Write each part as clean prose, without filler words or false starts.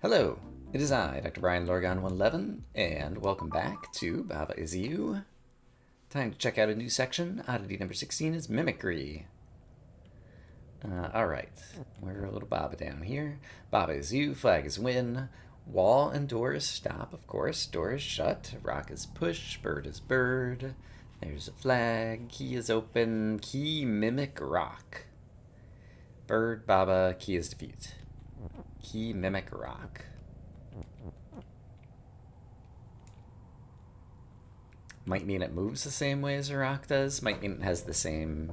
Hello, it is I, Dr. Brian Lorgon 111, and welcome back to Baba Is You. Time to check out a new section. Oddity number 16 is Mimicry. Alright, we're a little Baba down here. Baba is you, flag is win. Wall and door is stop, of course. Door is shut. Rock is push. Bird is bird. There's a flag. Key is open. Key mimic rock. Bird, Baba, key is defeat. Key mimic rock. Might mean it moves the same way as a rock does. Might mean it has the same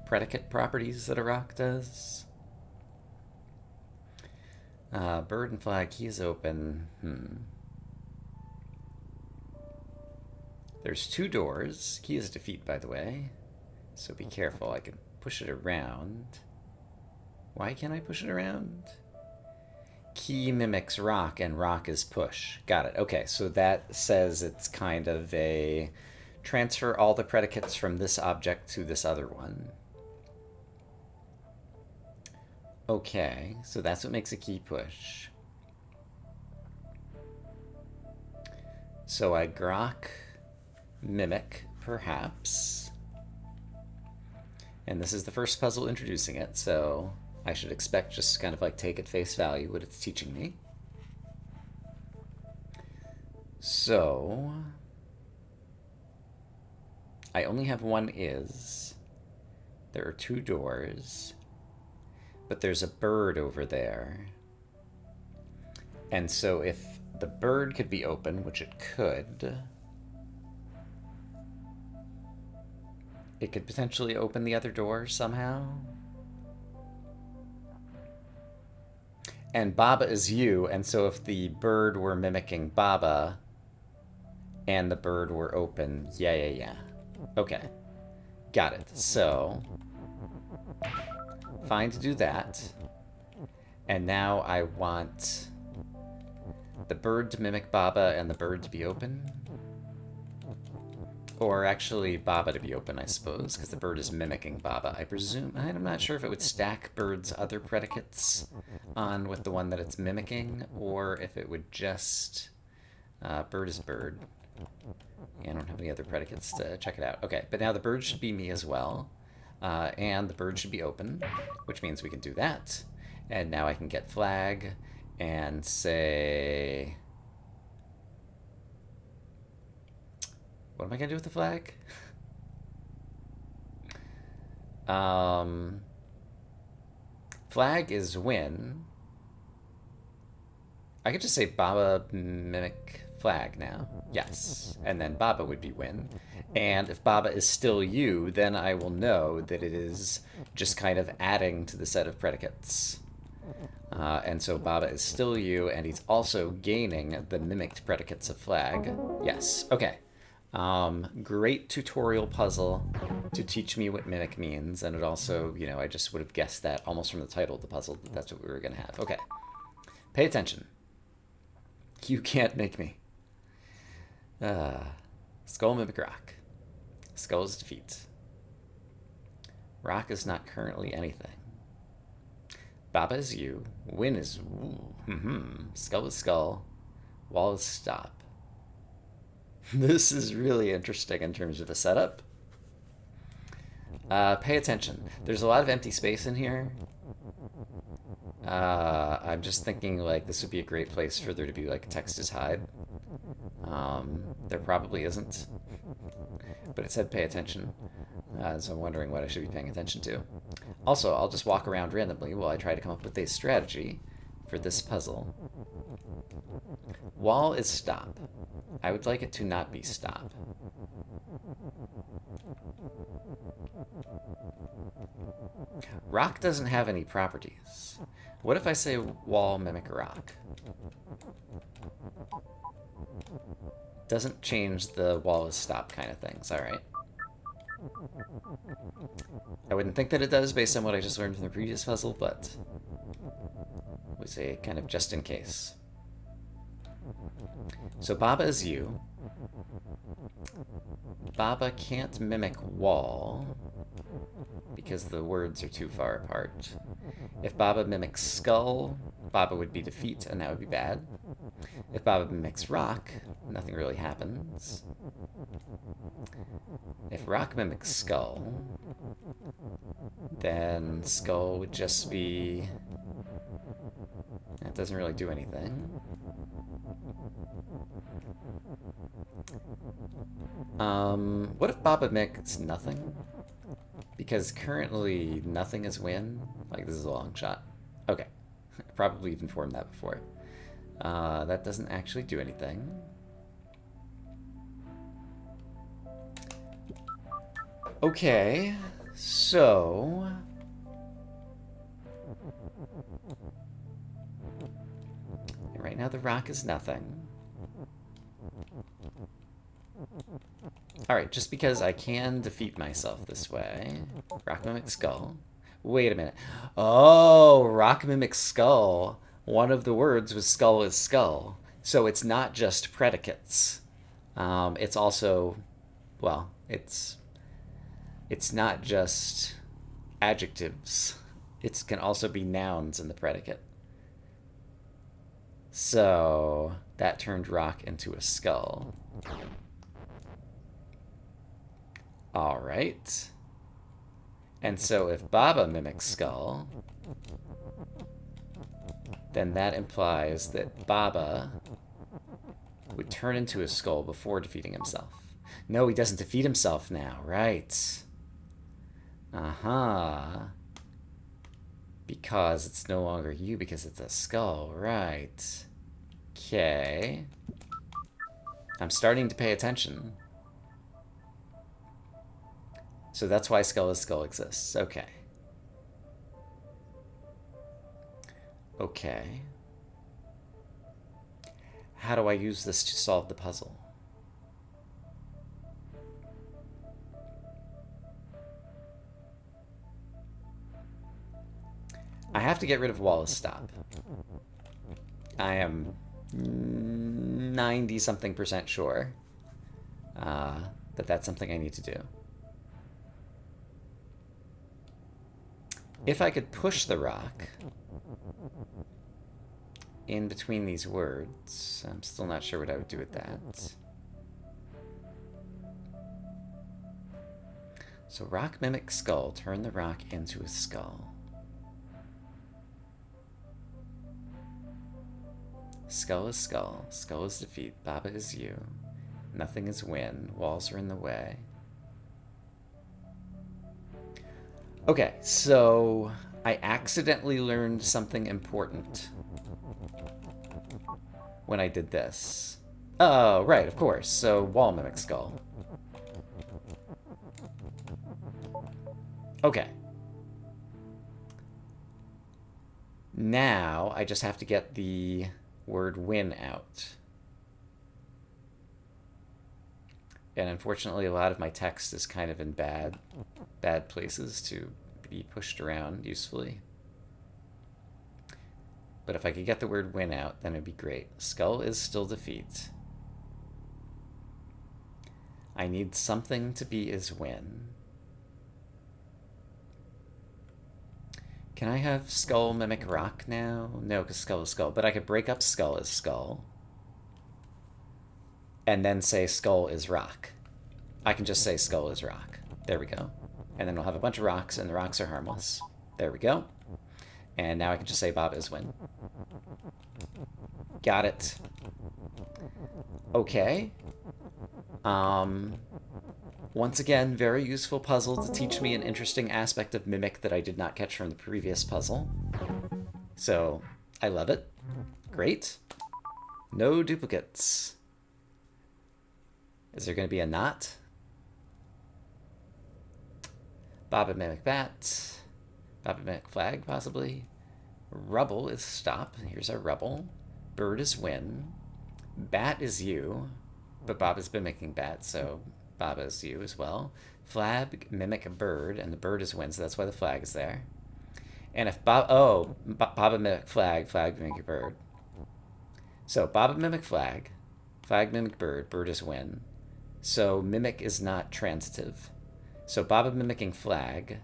predicate properties that a rock does. Bird and flag, key is open. There's two doors. Key is defeat, by the way. So be careful. I can push it around. Why can't I push it around? Key mimics rock, and rock is push. Got it. Okay, so that says it's kind of a transfer all the predicates from this object to this other one. Okay, so that's what makes a key push. So I grok mimic, perhaps. And this is the first puzzle introducing it, so I should expect just kind of like take at face value what it's teaching me. So I only have one is. There are two doors, but there's a bird over there. And so if the bird could be open, which it could potentially open the other door somehow. And Baba is you, and so if the bird were mimicking Baba and the bird were open, yeah. Okay, got it. So, fine to do that. And now I want the bird to mimic Baba and the bird to be open. Or actually Baba to be open, I suppose, because the bird is mimicking Baba, I presume. I'm not sure if it would stack bird's other predicates on with the one that it's mimicking, or if it would just... bird is bird. Yeah, I don't have any other predicates to check it out. Okay, but now the bird should be me as well. And the bird should be open, which means we can do that. And now I can get flag and say... What am I going to do with the flag? Flag is win. I could just say Baba mimic flag now. Yes. And then Baba would be win. And if Baba is still you, then I will know that it is just kind of adding to the set of predicates. And so Baba is still you, and he's also gaining the mimicked predicates of flag. Yes. Okay. Great tutorial puzzle to teach me what mimic means, and it also, I just would have guessed that almost from the title of the puzzle that that's what we were going to have. Okay. Pay attention. You can't make me. Skull mimic rock. Skull is defeat. Rock is not currently anything. Baba is you. Win is woo. Skull is skull. Wall is stop. This is really interesting in terms of a setup. Pay attention. There's a lot of empty space in here. I'm just thinking like this would be a great place for there to be like text is hide. There probably isn't. But it said pay attention. So I'm wondering what I should be paying attention to. Also, I'll just walk around randomly while I try to come up with a strategy for this puzzle. Wall is stop. I would like it to not be stop. Rock doesn't have any properties. What if I say wall mimic rock? Doesn't change the wall is stop kind of things, alright. I wouldn't think that it does based on what I just learned from the previous puzzle, but we say kind of just in case. So Baba is you. Baba can't mimic wall because the words are too far apart. If Baba mimics skull, Baba would be defeat, and that would be bad. If Baba mimics rock, nothing really happens. If rock mimics skull, then skull would just be... That doesn't really do anything. What if Baba mimics nothing? Because currently nothing is win. Like, this is a long shot. Okay. Probably even formed that before. That doesn't actually do anything. Okay, so... Right now the rock is nothing. Alright, just because I can defeat myself this way. Rock mimic skull. Wait a minute. Oh, rock mimic skull. One of the words was skull is skull. So it's not just predicates. It's also, well, it's not just adjectives. It can also be nouns in the predicate. So that turned rock into a skull. All right. And so if Baba mimics skull, then that implies that Baba would turn into a skull before defeating himself. No, he doesn't defeat himself now, right? Uh-huh. Because it's no longer you, because it's a skull, right? Okay. I'm starting to pay attention. So that's why skull is skull exists. Okay. Okay. How do I use this to solve the puzzle? I have to get rid of Wallace Stop. I am 90-something% sure that that's something I need to do. If I could push the rock in between these words, I'm still not sure what I would do with that. So rock mimic skull, turn the rock into a skull. Skull is skull, skull is defeat, Baba is you, nothing is win, walls are in the way. Okay, so I accidentally learned something important when I did this. Oh, right, of course. So wall mimic skull. Okay. Now I just have to get the word win out. And unfortunately, a lot of my text is kind of in bad places to be pushed around usefully. But if I could get the word win out, then it'd be great. Skull is still defeat. I need something to be is win. Can I have skull mimic rock now? No, because skull is skull. But I could break up skull as skull. And then say skull is rock. I can just say skull is rock. There we go. And then we'll have a bunch of rocks, and the rocks are harmless. There we go. And now I can just say Baba is win. Got it. Okay. Once again, very useful puzzle to teach me an interesting aspect of Mimic that I did not catch from the previous puzzle. So, I love it. Great. No duplicates. Is there going to be a knot? Baba mimic bat. Baba mimic flag, possibly. Rubble is stop. Here's our rubble. Bird is win. Bat is you. But Baba's mimicking bat, so Baba is you as well. Flag mimic a bird, and the bird is win, so that's why the flag is there. And if Baba mimic flag, flag mimic bird. So Baba mimic flag, flag mimic bird, bird is win. So mimic is not transitive. So Baba mimicking flag,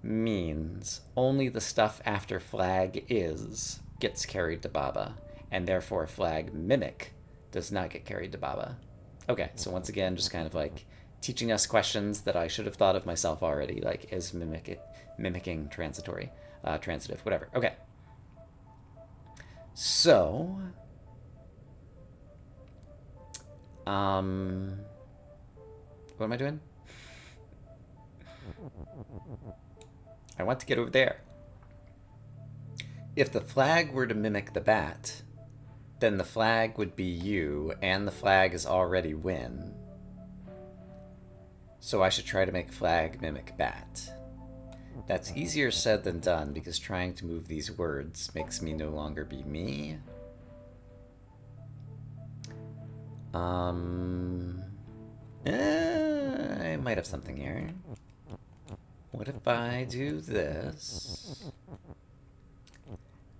means only the stuff after flag is gets carried to Baba, and therefore flag mimic does not get carried to Baba. Okay, so once again, just kind of like teaching us questions that I should have thought of myself already, like is mimicking transitory, transitive, whatever. Okay. So, what am I doing? I want to get over there. If the flag were to mimic the bat, then the flag would be you, and the flag is already win. So I should try to make flag mimic bat. That's easier said than done, because trying to move these words makes me no longer be me. I might have something here. What if I do this?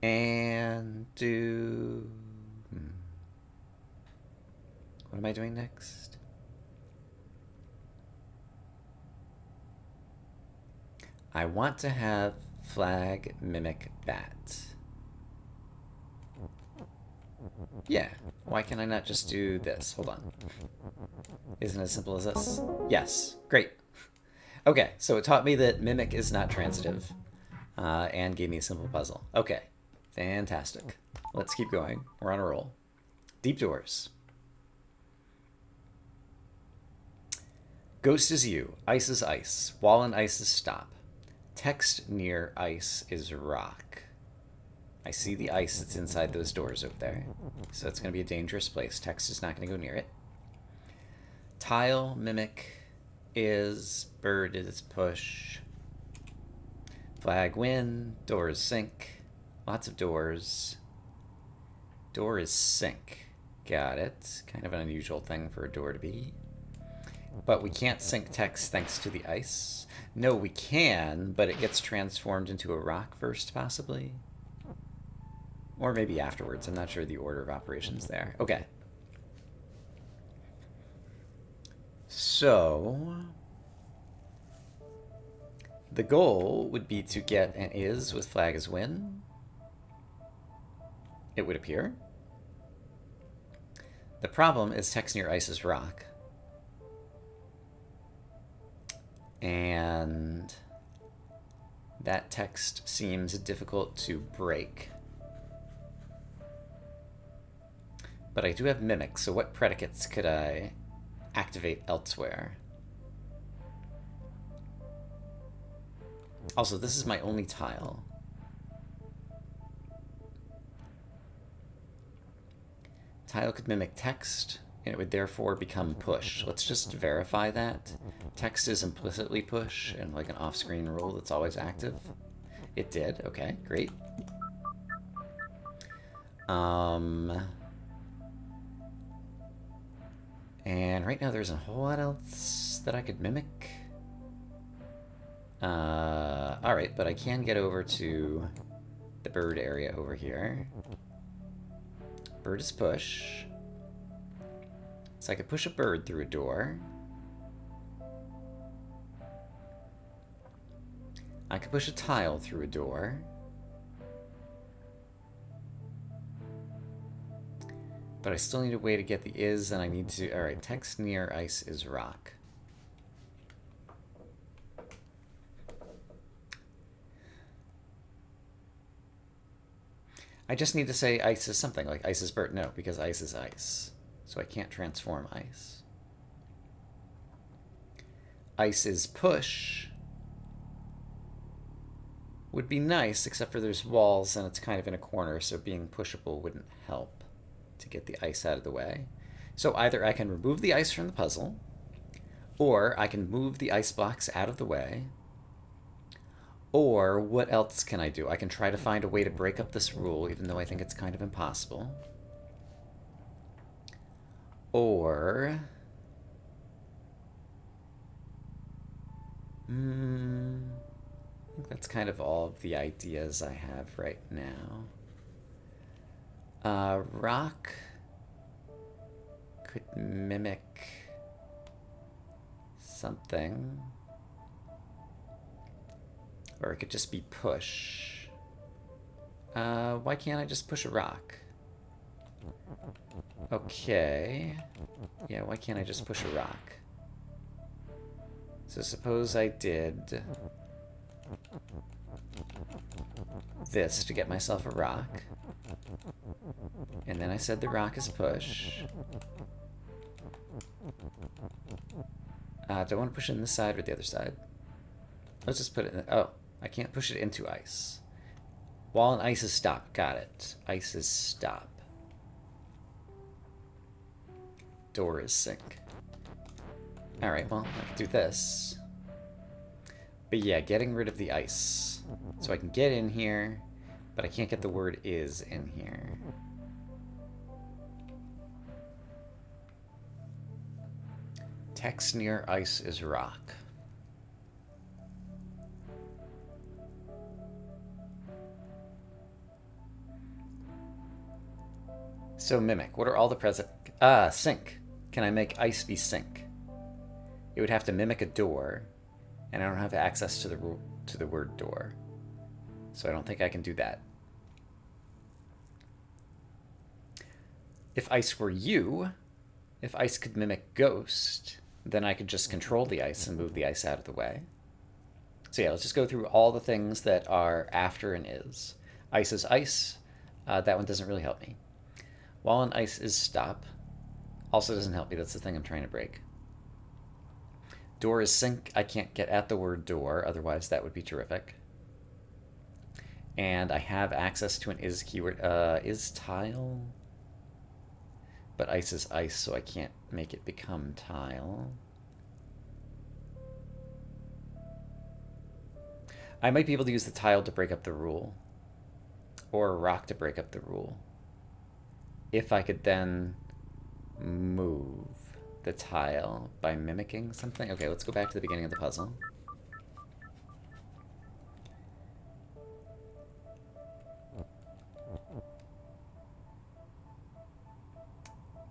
And do... What am I doing next? I want to have flag mimic bat. Yeah, why can I not just do this? Hold on. Isn't it as simple as this? Yes, great. Okay, so it taught me that mimic is not transitive, and gave me a simple puzzle. Okay, fantastic. Let's keep going. We're on a roll. Deep doors. Ghost is you. Ice is ice. Wall and ice is stop. Text near ice is rock. I see the ice that's inside those doors over there. So it's going to be a dangerous place. Text is not going to go near it. Tile, mimic, is, bird is push. Flag win, door is sink. Lots of doors. Door is sink. Got it. Kind of an unusual thing for a door to be. But we can't sink text thanks to the ice. No, we can, but it gets transformed into a rock first, possibly. Or maybe afterwards. I'm not sure the order of operations there. Okay. So, the goal would be to get an is with flag as win. It would appear. The problem is text near ice is rock. And that text seems difficult to break. But I do have mimic, so what predicates could I activate elsewhere? Also, this is my only tile. Tile could mimic text, and it would therefore become push. Let's just verify that. Text is implicitly push, and like an off-screen rule that's always active. It did. Okay, great. And right now there's a whole lot else that I could mimic. Alright, but I can get over to the bird area over here. Bird is push. So I could push a bird through a door. I could push a tile through a door. But I still need a way to get the is, and I need to... Alright, text near ice is rock. I just need to say ice is something, like ice is bird. No, because ice is ice. So I can't transform ice. Ice is push. Would be nice, except for there's walls and it's kind of in a corner, so being pushable wouldn't help to get the ice out of the way. So either I can remove the ice from the puzzle, or I can move the ice blocks out of the way, or what else can I do? I can try to find a way to break up this rule, even though I think it's kind of impossible. Or... I think that's kind of all of the ideas I have right now. Rock could mimic something. Or it could just be push. Why can't I just push a rock? Okay. Yeah, why can't I just push a rock? So suppose I did this to get myself a rock. And then I said the rock is push. Do I want to push it in this side or the other side? Let's just put it in. Oh, I can't push it into ice. Wall and ice is stop. Got it. Ice is stop. Door is sink. Alright, well, I can do this. But yeah, getting rid of the ice. So I can get in here, but I can't get the word is in here. Text near ice is rock. So mimic. What are all the present... sink. Can I make ice be sink? It would have to mimic a door, and I don't have access to the word door. So I don't think I can do that. If ice were you, if ice could mimic ghost, then I could just control the ice and move the ice out of the way. So yeah, let's just go through all the things that are after and is. Ice is ice. That one doesn't really help me. Wall and ice is stop. Also doesn't help me. That's the thing I'm trying to break. Door is sink. I can't get at the word door, otherwise that would be terrific. And I have access to an is keyword. Is tile? But ice is ice, so I can't make it become tile. I might be able to use the tile to break up the rule. Or a rock to break up the rule. If I could then move the tile by mimicking something. Okay, let's go back to the beginning of the puzzle.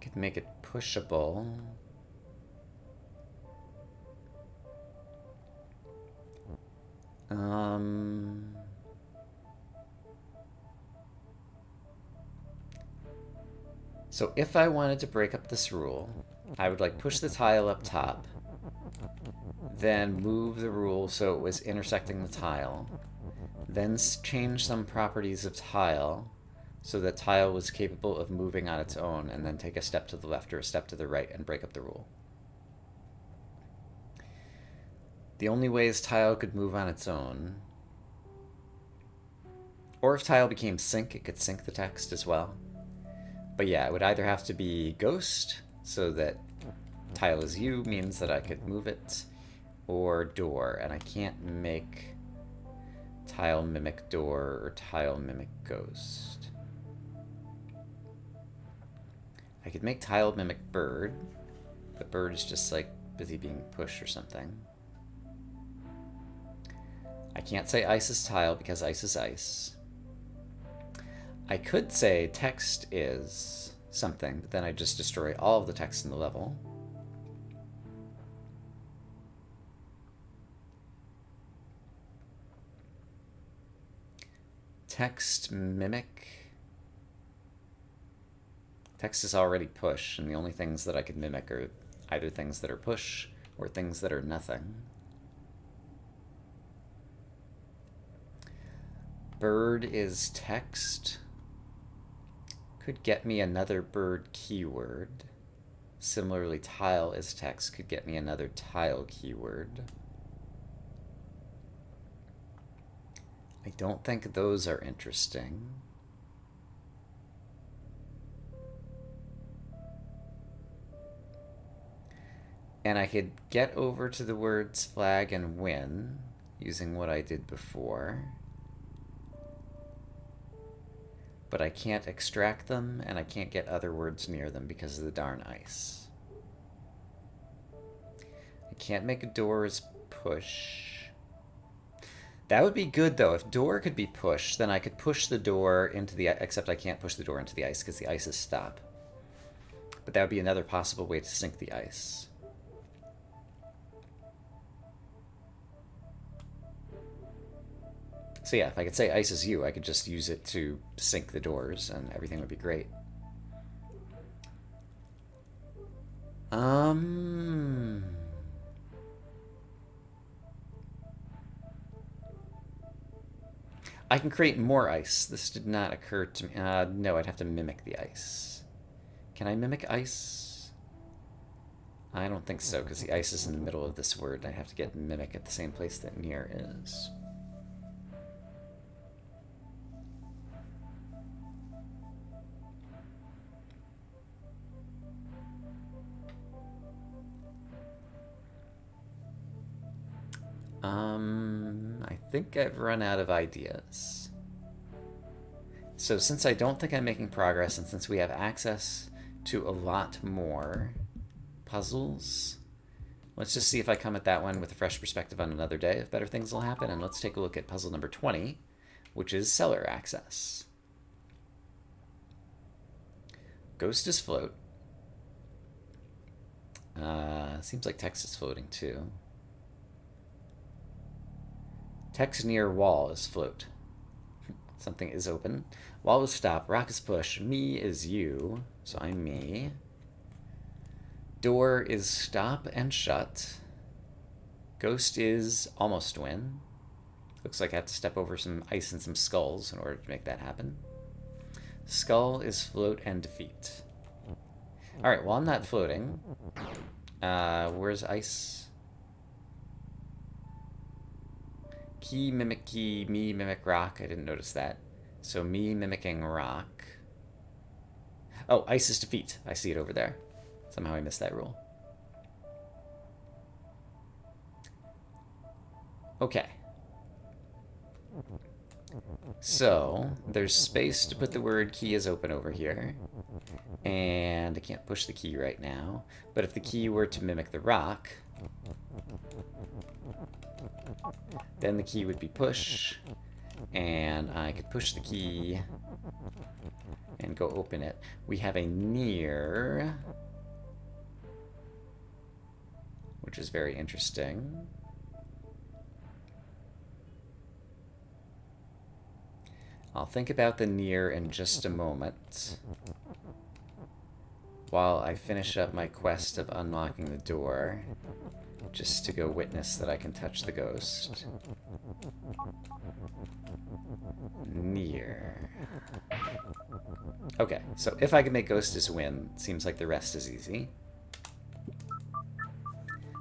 Could make it pushable. So if I wanted to break up this rule, I would like push the tile up top, then move the rule so it was intersecting the tile, then change some properties of tile so that tile was capable of moving on its own, and then take a step to the left or a step to the right and break up the rule. The only ways tile could move on its own, or if tile became sink, it could sink the text as well. But yeah, it would either have to be ghost, so that tile is you means that I could move it, or door, and I can't make tile mimic door or tile mimic ghost. I could make tile mimic bird, but bird is just like busy being pushed or something. I can't say ice is tile because ice is ice. I could say text is something, but then I just destroy all of the text in the level. Text mimic. Text is already push, and the only things that I could mimic are either things that are push or things that are nothing. Bird is text. Could get me another bird keyword. Similarly, tile is text. Could get me another tile keyword. I don't think those are interesting. And I could get over to the words flag and win using what I did before. But I can't extract them, and I can't get other words near them because of the darn ice. I can't make a door as push. That would be good, though. If door could be push, then I could push the door into the... Except I can't push the door into the ice because the ice is stop. But that would be another possible way to sink the ice. So yeah, if I could say ice is you, I could just use it to sync the doors and everything would be great. Um... I can create more ice. This did not occur to me. No, I'd have to mimic the ice. Can I mimic ice? I don't think so, because the ice is in the middle of this word. I have to get mimic at the same place that near is. I think I've run out of ideas. So since I don't think I'm making progress, and since we have access to a lot more puzzles, let's just see if I come at that one with a fresh perspective on another day, if better things will happen. And let's take a look at puzzle number 20, which is cellar access. Ghost is float. Seems like text is floating too. Text near wall is float. Something is open. Wall is stop. Rock is push. Me is you. So I'm me. Door is stop and shut. Ghost is almost win. Looks like I have to step over some ice and some skulls in order to make that happen. Skull is float and defeat. Alright, well I'm not floating. Where's ice? Key, me mimic rock. I didn't notice that. So me mimicking rock. Oh, ice is defeat. I see it over there. Somehow I missed that rule. Okay. So, there's space to put the word key is open over here. And I can't push the key right now. But if the key were to mimic the rock, then the key would be push. And I could push the key and go open it. We have a near, which is very interesting. I'll think about the near in just a moment, while I finish up my quest of unlocking the door, just to go witness that I can touch the ghost. Near. Okay, so if I can make ghost as win, seems like the rest is easy.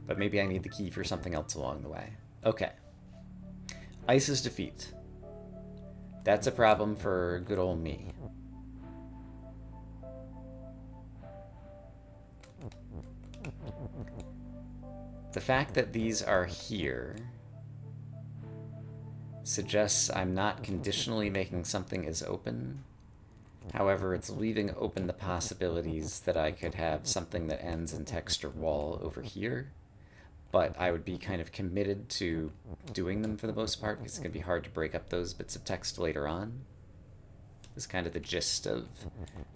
But maybe I need the key for something else along the way. Okay. Ice is defeat. That's a problem for good old me. The fact that these are here suggests I'm not conditionally making something as open. However, it's leaving open the possibilities that I could have something that ends in text or wall over here. But I would be kind of committed to doing them for the most part, because it's going to be hard to break up those bits of text later on. Is kind of the gist of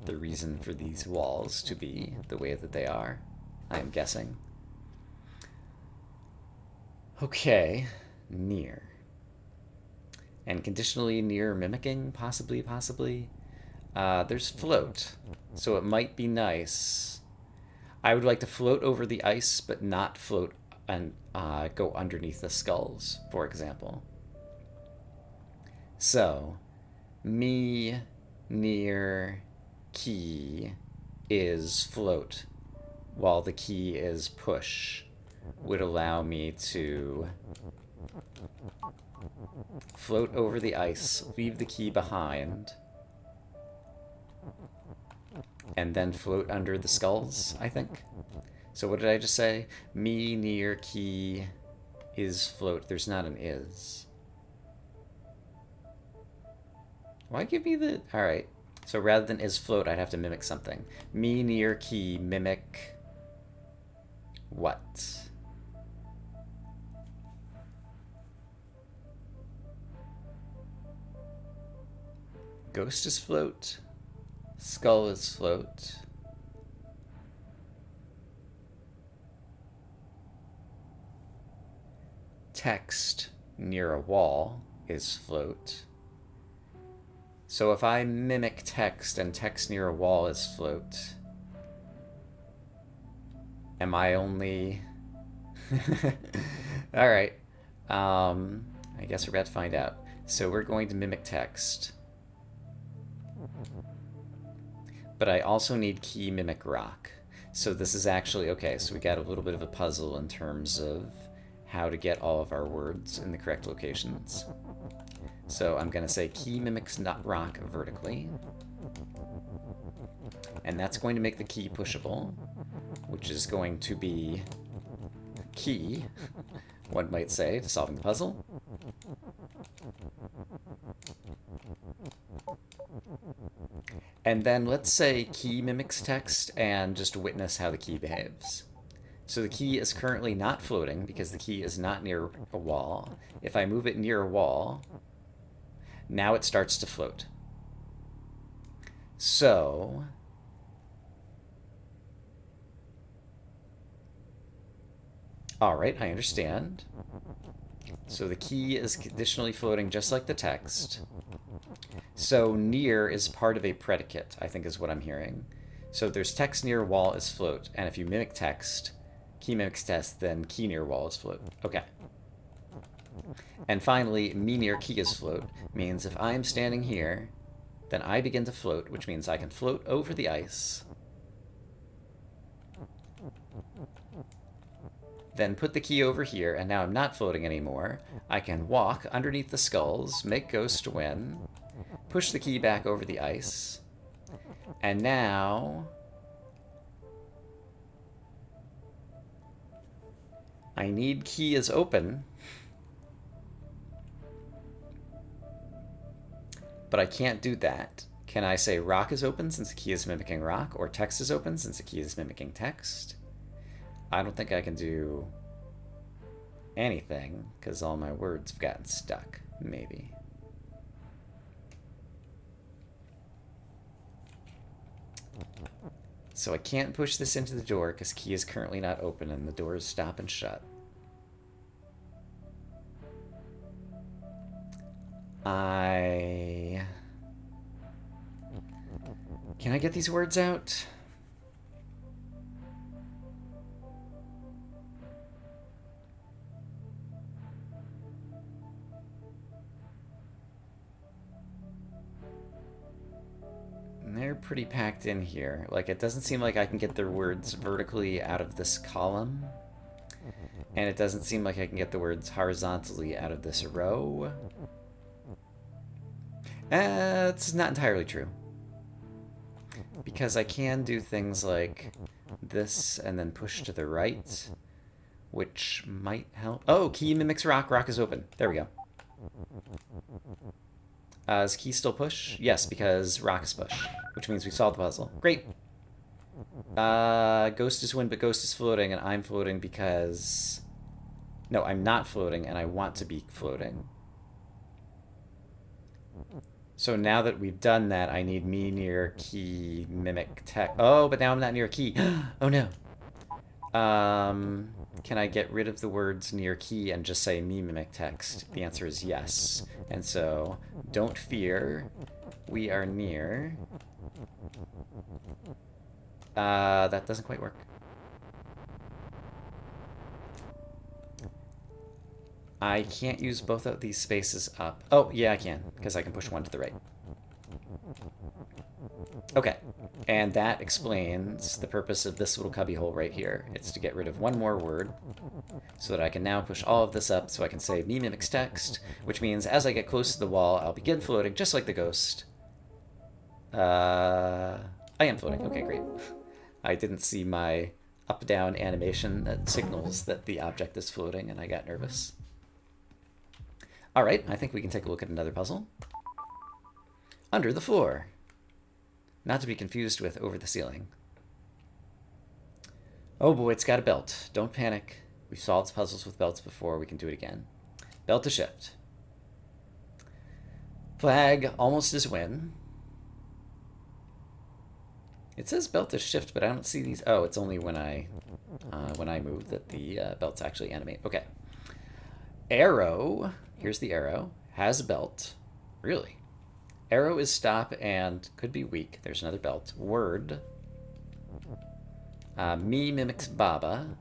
the reason for these walls to be the way that they are, I am guessing. Okay, near. And conditionally near mimicking, possibly. There's float, so it might be nice. I would like to float over the ice, but not float and go underneath the skulls, for example. So, me near key is float, while the key is push, would allow me to float over the ice, leave the key behind, and then float under the skulls, I think. So what did I just say? Me near key is float. There's not an is. Why give me the... Alright. So rather than is float, I'd have to mimic something. Me near key, mimic... what? Ghost is float. Skull is float. Text near a wall is float. So if I mimic text and text near a wall is float, am I only... All right. I guess we're about to find out. So we're going to mimic text. But I also need key mimic rock. So this is actually, okay, so we got a little bit of a puzzle in terms of how to get all of our words in the correct locations. So I'm going to say key mimics rock vertically. And that's going to make the key pushable, which is going to be key, one might say, to solving the puzzle. And then let's say key mimics text and just witness how the key behaves. So the key is currently not floating because the key is not near a wall. If I move it near a wall, now it starts to float. So all right, I understand. So the key is conditionally floating just like the text. So near is part of a predicate, I think is what I'm hearing. So if there's text near wall is float, and if you mimic text, key mimics text, then key near wall is float. Okay. And finally, me near key is float means if I'm standing here, then I begin to float, which means I can float over the ice. Then put the key over here, and now I'm not floating anymore. I can walk underneath the skulls, make ghost win, push the key back over the ice, and now I need key is open, but I can't do that. Can I say rock is open since the key is mimicking rock, or text is open since the key is mimicking text? I don't think I can do anything because all my words have gotten stuck, maybe. So I can't push this into the door because key is currently not open and the door is stop and shut. Can I get these words out? They're pretty packed in here. Like, it doesn't seem like I can get the words vertically out of this column. And it doesn't seem like I can get the words horizontally out of this row. That's not entirely true. Because I can do things like this and then push to the right, which might help. Oh, key mimics rock. Rock is open. There we go. Is key still push? Yes, because rock is push, which means we solved the puzzle. Great. Ghost is win, but ghost is floating, and I'm floating because... No, I'm not floating, and I want to be floating. So now that we've done that, I need me near key mimic text. Oh, but now I'm not near key. Oh no. Can I get rid of the words near key and just say me mimic text? The answer is yes. And so, don't fear, we are near. That doesn't quite work. I can't use both of these spaces up. Oh, yeah, I can, because I can push one to the right. Okay, and that explains the purpose of this little cubbyhole right here. It's to get rid of one more word, so that I can now push all of this up so I can say me mimics text, which means as I get close to the wall, I'll begin floating, just like the ghost. I am floating. Okay, great. I didn't see my up-down animation that signals that the object is floating, and I got nervous. All right, I think we can take a look at another puzzle. Under the floor. Not to be confused with over the ceiling. Oh boy, it's got a belt. Don't panic. We've solved puzzles with belts before. We can do it again. Belt to shift. Flag almost is win. It says belt to shift, but I don't see these. Oh, it's only when I move that the belts actually animate. Okay. Arrow. Here's the arrow. has a belt. Really? Arrow is stop and could be weak. There's another belt. Word. Me mimics Baba.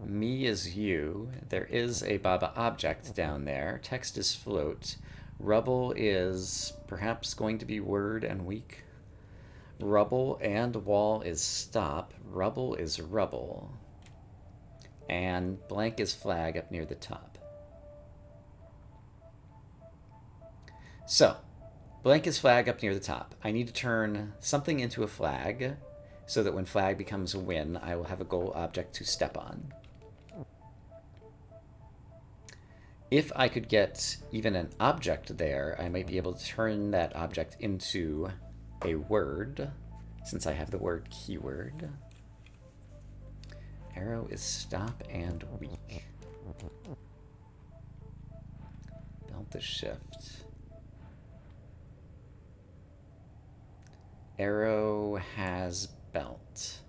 Me is you. There is a Baba object down there. Text is float. Rubble is perhaps going to be word and weak. Rubble and wall is stop. Rubble is rubble. And blank is flag up near the top. So, blank is flag up near the top. I need to turn something into a flag so that when flag becomes a win, I will have a goal object to step on. If I could get even an object there, I might be able to turn that object into a word, since I have the word keyword. Arrow is stop and weak. Belt is shift. Arrow has belt.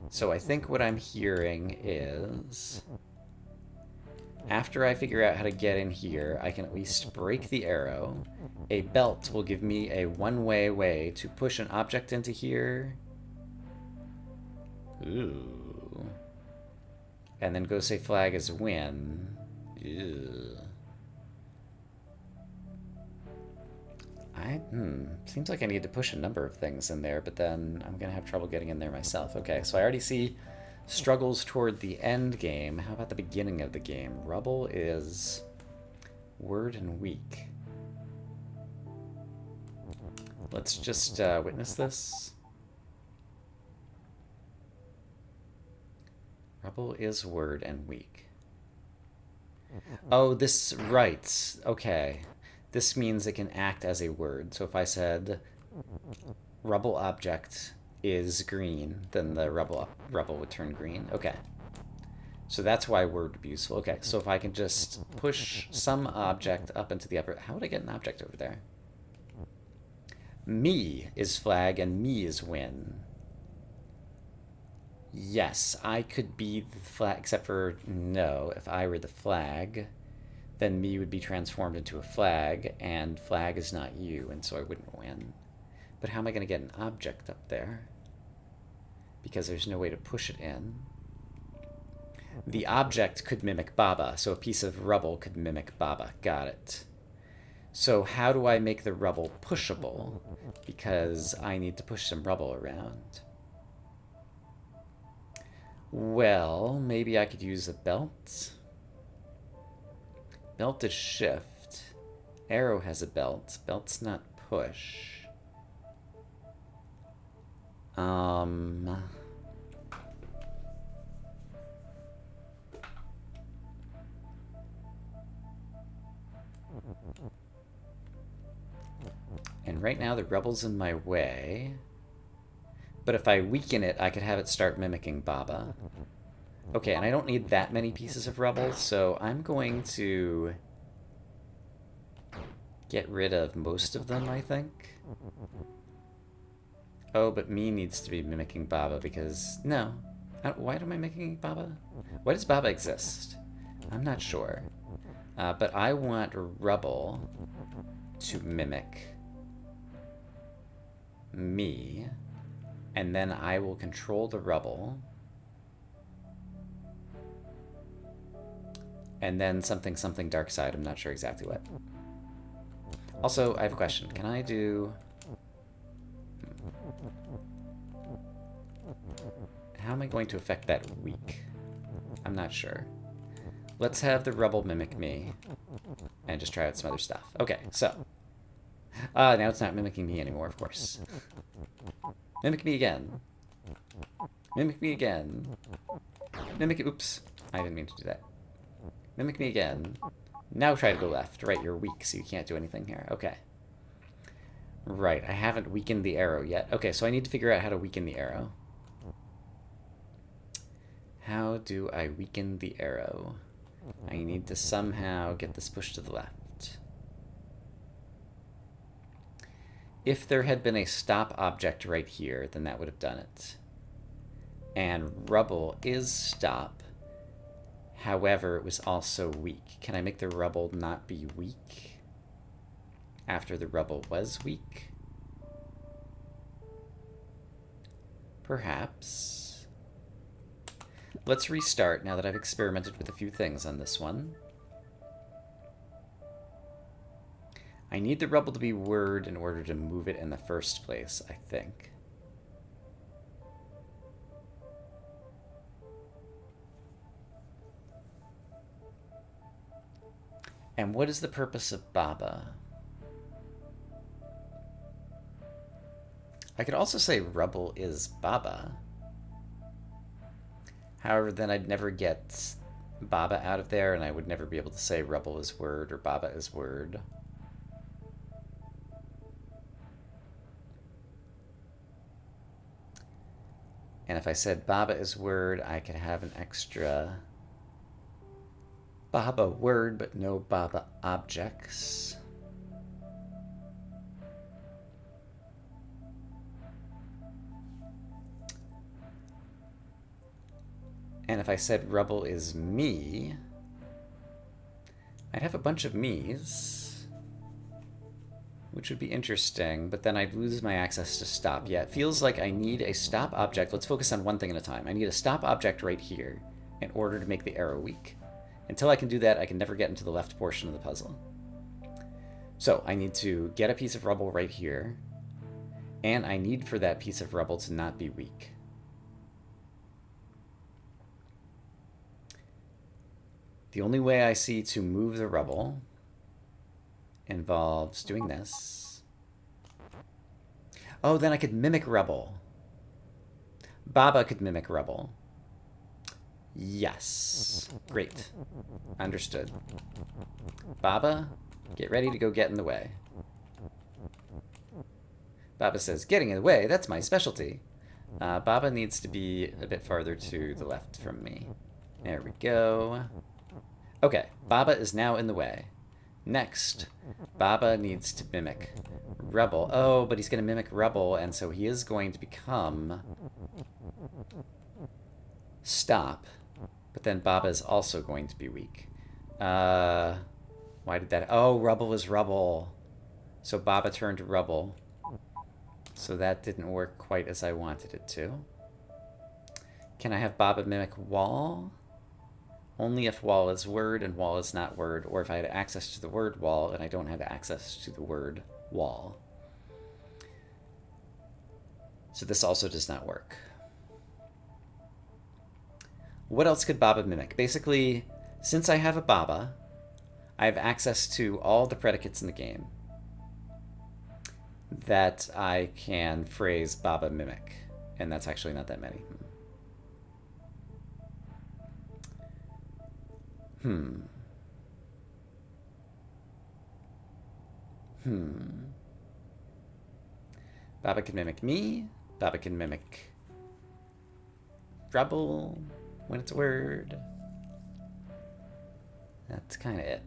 So I think what I'm hearing is, after I figure out how to get in here, I can at least break the arrow. A belt will give me a one-way way to push an object into here. Ooh. And then go say flag is win. Ew. Seems like I need to push a number of things in there, but then I'm gonna have trouble getting in there myself. Okay, so I already see struggles toward the end game. How about the beginning of the game? Rubble is word and weak. Let's just witness this. Rubble is word and weak. Oh, this writes. Okay. This means it can act as a word. So if I said rubble object is green, then the rubble would turn green. Okay. So that's why word would be useful. Okay, so if I can just push some object up into the upper... How would I get an object over there? Me is flag and me is win. Yes, I could be the flag, except for no. If I were the flag, then me would be transformed into a flag, and flag is not you, and so I wouldn't win. But how am I going to get an object up there? Because there's no way to push it in. The object could mimic Baba, so a piece of rubble could mimic Baba. Got it. So how do I make the rubble pushable? Because I need to push some rubble around. Well, maybe I could use a belt. Belt is shift. Arrow has a belt. Belt's not push. And right now the rubble's in my way. But if I weaken it, I could have it start mimicking Baba. Okay, and I don't need that many pieces of rubble, so I'm going to get rid of most of them, I think. Oh, but me needs to be mimicking Baba because... No. Why am I mimicking Baba? Why does Baba exist? I'm not sure. But I want rubble to mimic me, and then I will control the rubble, and then something dark side. I'm not sure exactly what. Also, I have a question. Can I do... How am I going to affect that weak? I'm not sure. Let's have the rubble mimic me and just try out some other stuff. Okay, so now it's not mimicking me anymore, of course. Mimic me again. Mimic me again. Mimic... Oops. I didn't mean to do that. Mimic me again. Now try to go left. Right, you're weak, so you can't do anything here. Okay. Right, I haven't weakened the arrow yet. Okay, so I need to figure out how to weaken the arrow. How do I weaken the arrow? I need to somehow get this pushed to the left. If there had been a stop object right here, then that would have done it. And rubble is stop. However, it was also weak. Can I make the rubble not be weak after the rubble was weak? Perhaps. Let's restart now that I've experimented with a few things on this one. I need the rubble to be word in order to move it in the first place, I think. And what is the purpose of Baba? I could also say rubble is Baba. However, then I'd never get Baba out of there, and I would never be able to say rubble is word or Baba is word. And if I said Baba is word, I could have an extra Baba word, but no Baba objects. And if I said rubble is me, I'd have a bunch of me's, which would be interesting, but then I'd lose my access to stop. Yeah, it feels like I need a stop object. Let's focus on one thing at a time. I need a stop object right here in order to make the arrow weak. Until I can do that, I can never get into the left portion of the puzzle. So I need to get a piece of rubble right here, and I need for that piece of rubble to not be weak. The only way I see to move the rubble involves doing this. Oh, then I could mimic rubble. Baba could mimic rubble. Yes. Great. Understood. Baba, get ready to go get in the way. Baba says, getting in the way, that's my specialty. Baba needs to be a bit farther to the left from me. There we go. Okay, Baba is now in the way. Next, Baba needs to mimic rubble. Oh, but he's going to mimic rubble, and so he is going to become stop. But then Baba is also going to be weak. Why did that... Oh, rubble is rubble. So Baba turned to rubble. So that didn't work quite as I wanted it to. Can I have Baba mimic wall? Only if wall is word and wall is not word, or if I had access to the word wall and I don't have access to the word wall. So this also does not work. What else could Baba mimic? Basically, since I have a Baba, I have access to all the predicates in the game that I can phrase Baba mimic. And that's actually not that many. Baba can mimic me. Baba can mimic rubble when it's a word. That's kind of it.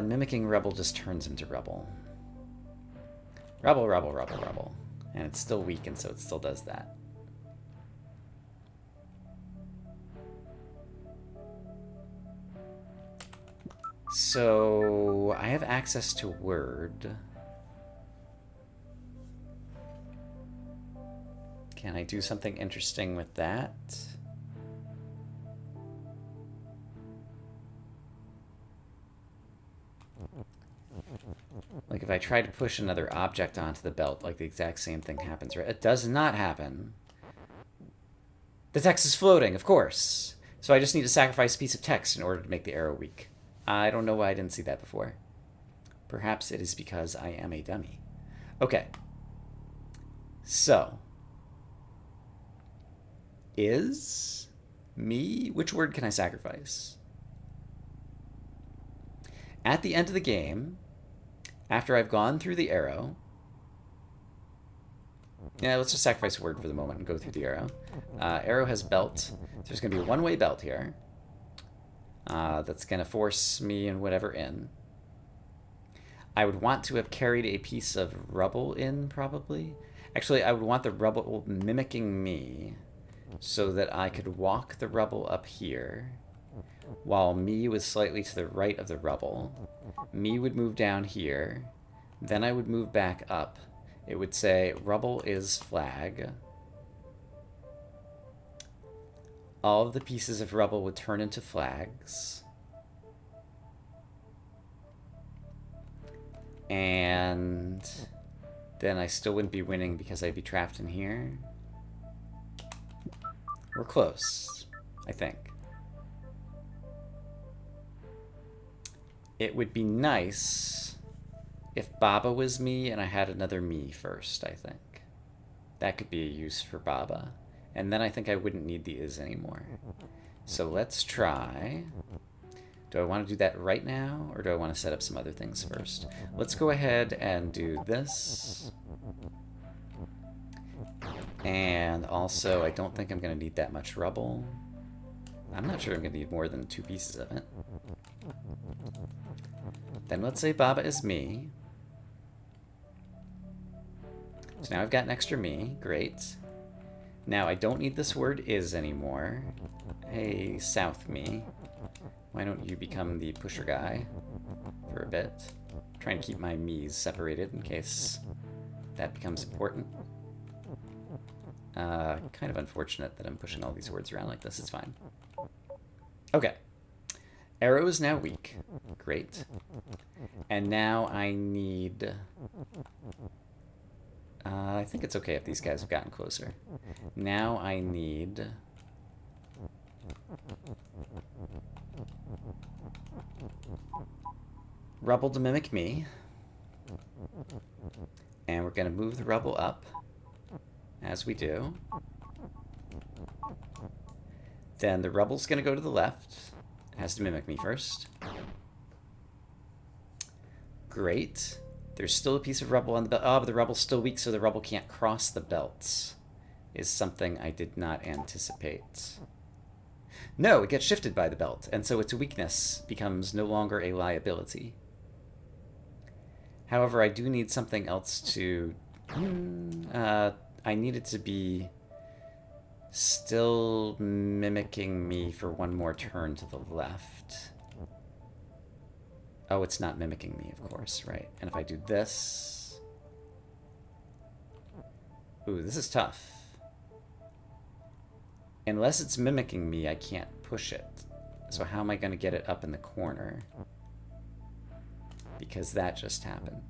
Mimicking rubble just turns into rubble. Rubble, rubble, rubble, rubble. And it's still weak, and so it still does that. So I have access to word. Can I do something interesting with that? Like if I try to push another object onto the belt, like the exact same thing happens, right? It does not happen. The text is floating, of course. So I just need to sacrifice a piece of text in order to make the arrow weak. I don't know why I didn't see that before. Perhaps it is because I am a dummy. Okay. So. Is me? Which word can I sacrifice? At the end of the game, after I've gone through the arrow... Yeah, let's just sacrifice a word for the moment and go through the arrow. Arrow has belt. So there's going to be a one-way belt here. That's going to force me and whatever in. I would want to have carried a piece of rubble in, probably. Actually, I would want the rubble mimicking me so that I could walk the rubble up here, while me was slightly to the right of the rubble. Me would move down here, then I would move back up. It would say, rubble is flag. All of the pieces of rubble would turn into flags. And then I still wouldn't be winning because I'd be trapped in here. We're close, I think. It would be nice if Baba was me and I had another me first, I think. That could be a use for Baba. And then I think I wouldn't need the is anymore. So let's try. Do I want to do that right now, or do I want to set up some other things first? Let's go ahead and do this. And also, I don't think I'm going to need that much rubble. I'm not sure I'm going to need more than 2 pieces of it. Then let's say Baba is me. So now I've got an extra me. Great. Now I don't need this word is anymore. Hey, South me. Why don't you become the pusher guy for a bit? I'm trying to keep my me's separated in case that becomes important. Kind of unfortunate that I'm pushing all these words around like this. It's fine. Okay. Arrow is now weak. Great. And now I need... I think it's okay if these guys have gotten closer. Now I need... rubble to mimic me. And we're going to move the rubble up, as we do. Then the rubble's going to go to the left. It has to mimic me first. Great. There's still a piece of rubble on the belt. Oh, but the rubble's still weak, so the rubble can't cross the belts. Is something I did not anticipate. No, it gets shifted by the belt, and so its weakness becomes no longer a liability. However, I do need something else to... I need it to be still mimicking me for one more turn to the left. Oh, it's not mimicking me, of course, right. And if I do this... Ooh, this is tough. Unless it's mimicking me, I can't push it. So how am I going to get it up in the corner? Because that just happened.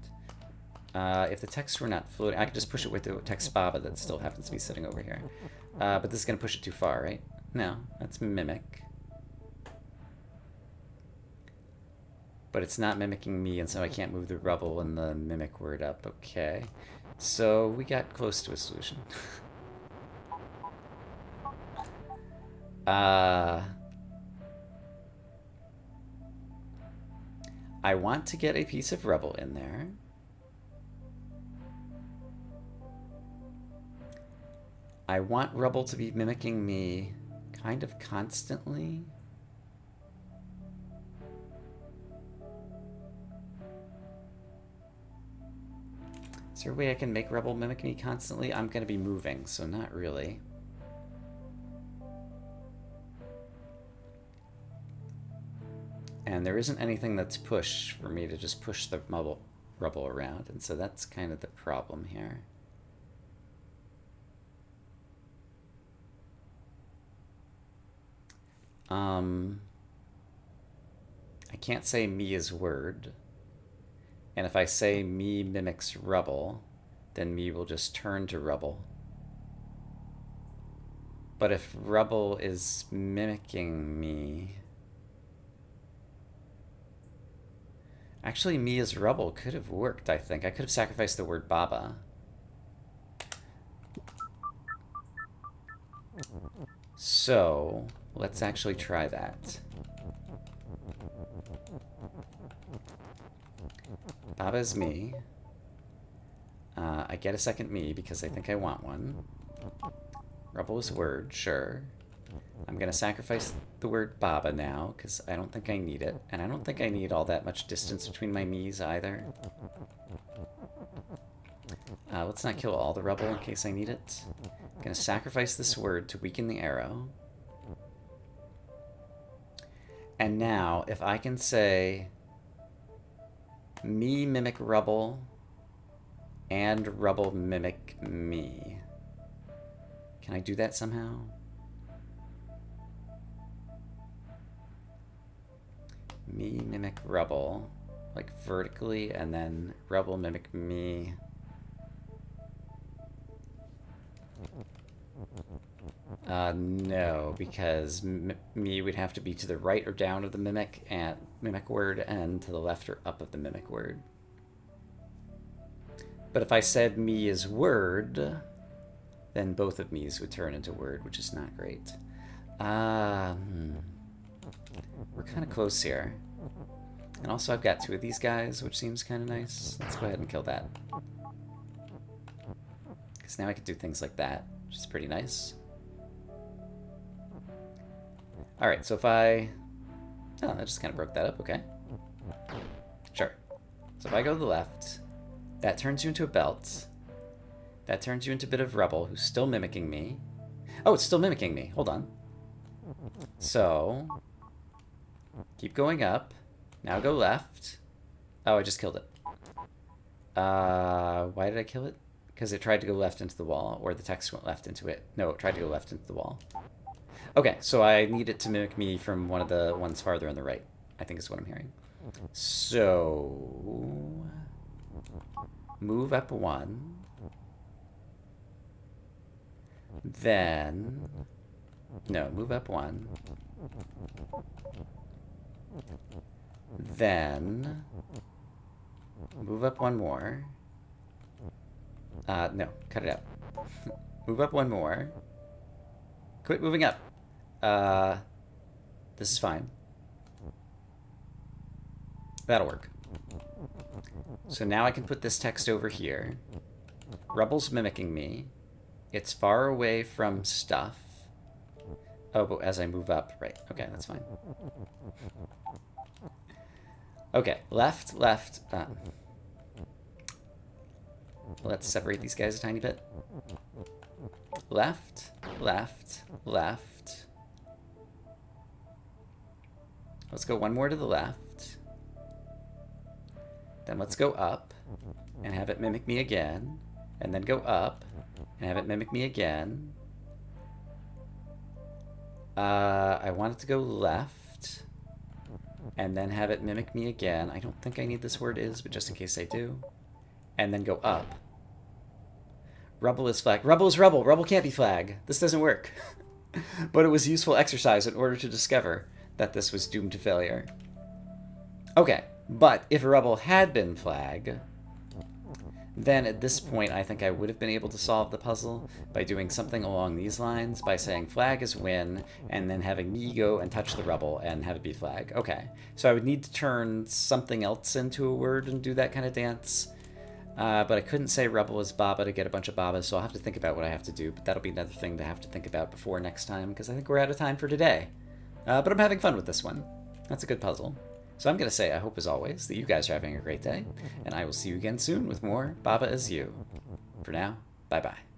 If the text were not floating, I could just push it with the text Baba that still happens to be sitting over here. But this is going to push it too far, right? No, that's mimic. But it's not mimicking me, and so I can't move the rubble and the mimic word up. Okay. So we got close to a solution. I want to get a piece of rubble in there. I want rubble to be mimicking me kind of constantly. Is there a way I can make rubble mimic me constantly? I'm going to be moving, so not really. And there isn't anything that's push for me to just push the rubble around, and so that's kind of the problem here. I can't say me is word. And if I say me mimics rubble, then me will just turn to rubble. But if rubble is mimicking me... Actually, me as rubble could have worked, I think. I could have sacrificed the word Baba. So, let's actually try that. Baba is me. I get a second me because I think I want one. Rubble is word, sure. I'm going to sacrifice the word Baba now because I don't think I need it. And I don't think I need all that much distance between my me's either. Let's not kill all the rubble in case I need it. Gonna sacrifice this word to weaken the arrow. And now, if I can say me mimic Rubble and Rubble mimic me. Can I do that somehow? Me mimic Rubble, like vertically, and then Rubble mimic me. No, because me would have to be to the right or down of the mimic word, and to the left or up of the mimic word. But if I said me is word, then both of me's would turn into word, which is not great. We're kind of close here. And also I've got two of these guys, which seems kind of nice. Let's go ahead and kill that. Because now I can do things like that, which is pretty nice. Alright, so if I... Oh, that just kind of broke that up, okay. Sure. So if I go to the left, that turns you into a belt. That turns you into a bit of Rubble, who's still mimicking me. Oh, it's still mimicking me. Hold on. So... keep going up. Now go left. Oh, I just killed it. Why did I kill it? Because it tried to go left into the wall, or the text went left into it. No, it tried to go left into the wall. Okay, so I need it to mimic me from one of the ones farther on the right, I think is what I'm hearing. So... move up one. Then... no, move up one. Then... move up one more. No, cut it out. Move up one more. Quit moving up. This is fine. That'll work. So now I can put this text over here. Rubble's mimicking me. It's far away from stuff. Oh, but as I move up, right. Okay, that's fine. Okay, left, left. Let's separate these guys a tiny bit. Left, left, left. Let's go one more to the left. Then let's go up and have it mimic me again. And then go up and have it mimic me again. I want it to go left and then have it mimic me again. I don't think I need this word is, but just in case I do. And then go up. Rubble is flag. Rubble is rubble. Rubble can't be flag. This doesn't work. But it was useful exercise in order to discover that this was doomed to failure. Okay, but if Rubble had been flag, then at this point I think I would have been able to solve the puzzle by doing something along these lines, by saying flag is win, and then having me go and touch the Rubble and have it be flag. Okay, so I would need to turn something else into a word and do that kind of dance. But I couldn't say Rubble is Baba to get a bunch of Babas, so I'll have to think about what I have to do. But that'll be another thing to have to think about before next time, because I think we're out of time for today. But I'm having fun with this one. That's a good puzzle. So I'm going to say, I hope as always, that you guys are having a great day, and I will see you again soon with more Baba Is You. For now, bye-bye.